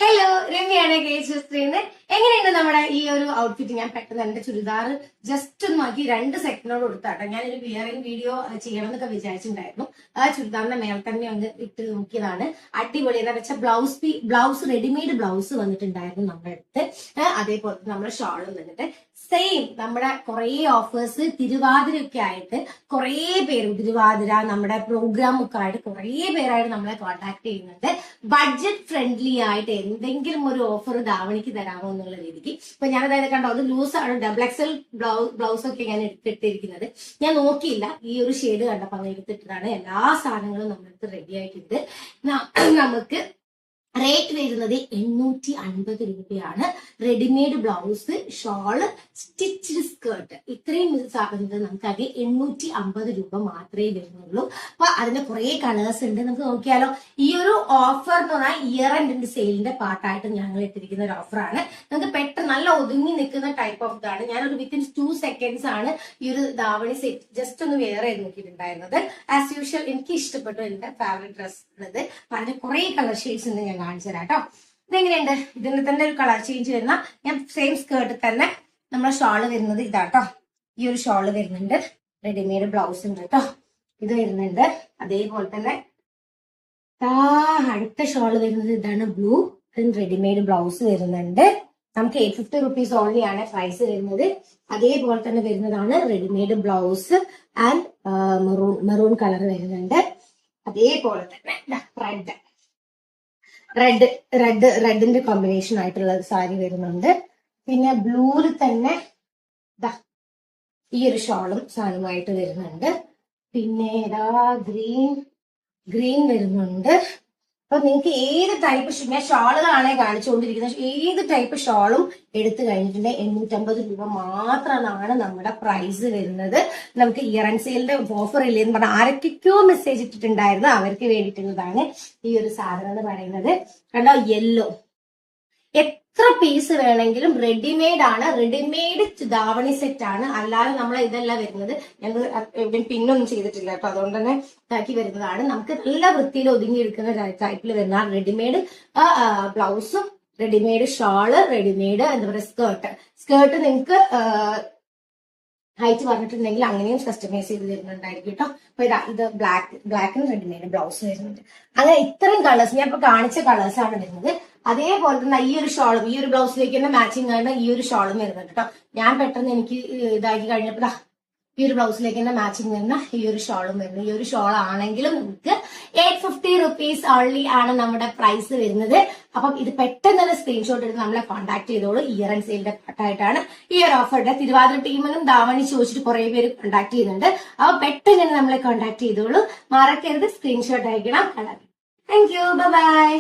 Hello, രമ്യാണ് കേശുസ്ത്രീന്ന്. എങ്ങനെയുണ്ട് നമ്മുടെ ഈ ഒരു ഔട്ട്ഫിറ്റ്? ഞാൻ പെട്ടെന്ന് എന്റെ ചുരിദാർ ജസ്റ്റ് ഒന്ന് മാറ്റി 2 സെക്കൻഡോട് കൊടുത്താട്ടോ. ഞാനൊരു വിയറിംഗ് വീഡിയോ ചെയ്യണം എന്നൊക്കെ വിചാരിച്ചിട്ടുണ്ടായിരുന്നു. ആ ചുരിദാറിന്റെ മേൽ തന്നെ ഒന്ന് ഇട്ട് നോക്കിയതാണ്. അടിപൊളി. എന്താ വെച്ചാൽ ബ്ലൗസ് റെഡിമെയ്ഡ് ബ്ലൗസ് വന്നിട്ടുണ്ടായിരുന്നു നമ്മുടെ അടുത്ത്. അതേപോലെ നമ്മുടെ ഷാളും വന്നിട്ട് സെയിം. നമ്മുടെ കുറെ ഓഫേഴ്സ് തിരുവാതിരയൊക്കെ ആയിട്ട് കുറെ പേര്, തിരുവാതിര നമ്മുടെ പ്രോഗ്രാം ഒക്കെ ആയിട്ട് കുറെ പേരായിട്ട് നമ്മളെ കോൺടാക്ട് ചെയ്യുന്നുണ്ട്. ബഡ്ജറ്റ് ഫ്രണ്ട്ലി ആയിട്ട് എന്തെങ്കിലും ഒരു ഓഫർ ധാവണിക്ക് തരാമോ എന്നുള്ള രീതിക്ക്. ഇപ്പൊ ഞാൻ അതായത് കണ്ടോ, അത് ലൂസാണ്, XXL ബ്ലൗസ് ഒക്കെ ഞാൻ എടുത്തിട്ടിരിക്കുന്നത്. ഞാൻ നോക്കിയില്ല, ഈ ഒരു ഷെയ്ഡ് കണ്ടപ്പോ അങ്ങനെ എടുത്തിട്ടതാണ്. എല്ലാ സാധനങ്ങളും നമ്മൾക്ക് റെഡി ആയിട്ടുണ്ട്. നമുക്ക് റേറ്റ് വരുന്നത് 850 രൂപയാണ്. Readymade blouse, shawl, stitched skirt, ഇത്രയും സാധനങ്ങൾ നമുക്ക് ആകെ 850 രൂപ മാത്രമേ വരുന്നുള്ളൂ. അപ്പൊ അതിന്റെ കുറെ കളേഴ്സ് ഉണ്ട്, നമുക്ക് നോക്കിയാലോ. ഈ ഒരു ഓഫർ എന്ന് പറഞ്ഞാൽ ഇയർ എൻഡ് സെയിലിന്റെ പാർട്ടായിട്ട് ഞങ്ങൾ ഇട്ടിരിക്കുന്ന ഒരു ഓഫറാണ്. നമുക്ക് പെട്ടെന്ന് നല്ല ഒതുങ്ങി നിൽക്കുന്ന ടൈപ്പ് ഓഫ് ഇതാണ്. ഞാനൊരു വിത്തിൻ 2 seconds ആണ് ഈ ഒരു ധാവണി സെറ്റ് ജസ്റ്റ് ഒന്ന് വെയർ ചെയ്ത് നോക്കിയിട്ടുണ്ടായിരുന്നത്. ആസ് യൂഷ്വൽ എനിക്ക് ഇഷ്ടപ്പെട്ടു, എന്റെ ഫേവറേറ്റ് ഡ്രസ് ഉള്ളത്. അപ്പൊ അതിന്റെ കുറെ കളർ ഷെയ്ഡ്സ് ഉണ്ട്, ഞാൻ കാണിച്ചു തരാം കേട്ടോ. ഇതെങ്ങനെയുണ്ട്? ഇതിന് തന്നെ ഒരു കളർ ചേഞ്ച് വരുന്ന, ഞാൻ സെയിം സ്കേർട്ടിൽ തന്നെ നമ്മളെ ഷോള് വരുന്നത് ഇതാട്ടോ. ഈ ഒരു ഷോള് വരുന്നുണ്ട്, റെഡിമെയ്ഡ് ബ്ലൗസ് ഉണ്ട് കേട്ടോ, ഇത് വരുന്നുണ്ട്. അതേപോലെ തന്നെ അടുത്ത ഷോള് വരുന്നത് ഇതാണ്, ബ്ലൂ. അതിന് റെഡിമെയ്ഡ് ബ്ലൗസ് വരുന്നുണ്ട്. നമുക്ക് 850 റുപ്പീസ് ഓൺലി ആണ് പ്രൈസ് വരുന്നത്. അതേപോലെ തന്നെ വരുന്നതാണ് readymade blouse and maroon colour വരുന്നുണ്ട്. അതേപോലെ തന്നെ റെഡിന്റെ കോമ്പിനേഷൻ ആയിട്ടുള്ള സാരി വരുന്നുണ്ട്. പിന്നെ ബ്ലൂവിൽ തന്നെ ഈ ഒരു ഷോളും സാധനമായിട്ട് വരുന്നുണ്ട്. പിന്നെ ഗ്രീൻ വരുന്നുണ്ട്. അപ്പൊ നിങ്ങൾക്ക് ഏത് ടൈപ്പ്, ഞാൻ ഷോളുകളാണ് കാണിച്ചുകൊണ്ടിരിക്കുന്നത്, ഏത് ടൈപ്പ് ഷോളും എടുത്തു കഴിഞ്ഞിട്ടുണ്ട് 850 രൂപ മാത്രമാണ് നമ്മുടെ പ്രൈസ് വരുന്നത്. നമുക്ക് ഇയർ ആൻഡ് സെയിലിന്റെ ഓഫർ ഇല്ലെന്ന് പറഞ്ഞാൽ ആരൊക്കെയോ മെസ്സേജ് ഇട്ടിട്ടുണ്ടായിരുന്നു, അവർക്ക് വേണ്ടിയിട്ടുള്ളതാണ് ഈ ഒരു സാധനം എന്ന് പറയുന്നത്. കണ്ടോ, യെല്ലോ. എത്ര പീസ് വേണമെങ്കിലും റെഡിമെയ്ഡ് ആണ്, റെഡിമെയ്ഡ് ധാവണി സെറ്റ് ആണ്. അല്ലാതെ നമ്മൾ ഇതല്ല വരുന്നത്. ഞങ്ങൾ എവിടെയും പിന്നൊന്നും ചെയ്തിട്ടില്ല കേട്ടോ, അതുകൊണ്ട് തന്നെ ഇതാക്കി വരുന്നതാണ്. നമുക്ക് നല്ല വൃത്തിയിൽ ഒതുങ്ങിയെടുക്കുന്ന ടൈപ്പിൽ വരുന്ന റെഡിമെയ്ഡ് ബ്ലൗസും, റെഡിമെയ്ഡ് ഷാള്, റെഡിമെയ്ഡ് എന്താ പറയുക സ്കേർട്ട് നിങ്ങൾക്ക് ഹൈറ്റ് പറഞ്ഞിട്ടുണ്ടെങ്കിൽ അങ്ങനെയും കസ്റ്റമൈസ് ചെയ്ത് വരുന്നുണ്ടായിരിക്കും കേട്ടോ. അപ്പൊ ഇത് ബ്ലാക്കിന് റെഡിമെയ്ഡ് ബ്ലൗസ് വരുന്നുണ്ട്. അങ്ങനെ ഇത്രയും കളേഴ്സ് ഞാൻ ഇപ്പൊ കാണിച്ച കളേഴ്സ് ആണ് വരുന്നത്. അതേപോലെ തന്നെ ഈ ഒരു ഷോളും ഈ ഒരു ബ്ലൗസിലേക്ക് തന്നെ മാച്ചിങ് ആണ് ഈ ഒരു ഷോളും വരുന്നുണ്ട് കേട്ടോ. ഞാൻ പെട്ടെന്ന് എനിക്ക് ഇതാക്കി കഴിഞ്ഞപ്പോ ഈ ഒരു ബ്ലൗസിലേക്ക് തന്നെ മാച്ചിങ് വരുന്ന ഈ ഒരു ഷോളും വരുന്നു. ഈ ഒരു ഷോൾ ആണെങ്കിലും നമുക്ക് 850 റുപ്പീസ് ഓൺലി ആണ് നമ്മുടെ പ്രൈസ് വരുന്നത്. അപ്പം ഇത് പെട്ടെന്ന് തന്നെ സ്ക്രീൻഷോട്ട് എടുത്ത് നമ്മളെ കോൺടാക്ട് ചെയ്തോളൂ. ഇയർ ആൻഡ് സെയിലിന്റെ പാർട്ടായിട്ടാണ് ഈ ഒരു ഓഫറുടെ. തിരുവാതിര ടീമിനും ധാവണി ചോദിച്ചിട്ട് കുറെ പേര് കോൺടാക്ട് ചെയ്യുന്നുണ്ട്. അപ്പൊ പെട്ടെന്ന് തന്നെ നമ്മളെ കോൺടാക്ട് ചെയ്തോളൂ. മറക്കരുത്, സ്ക്രീൻഷോട്ട് അയക്കണം. Thank you, by.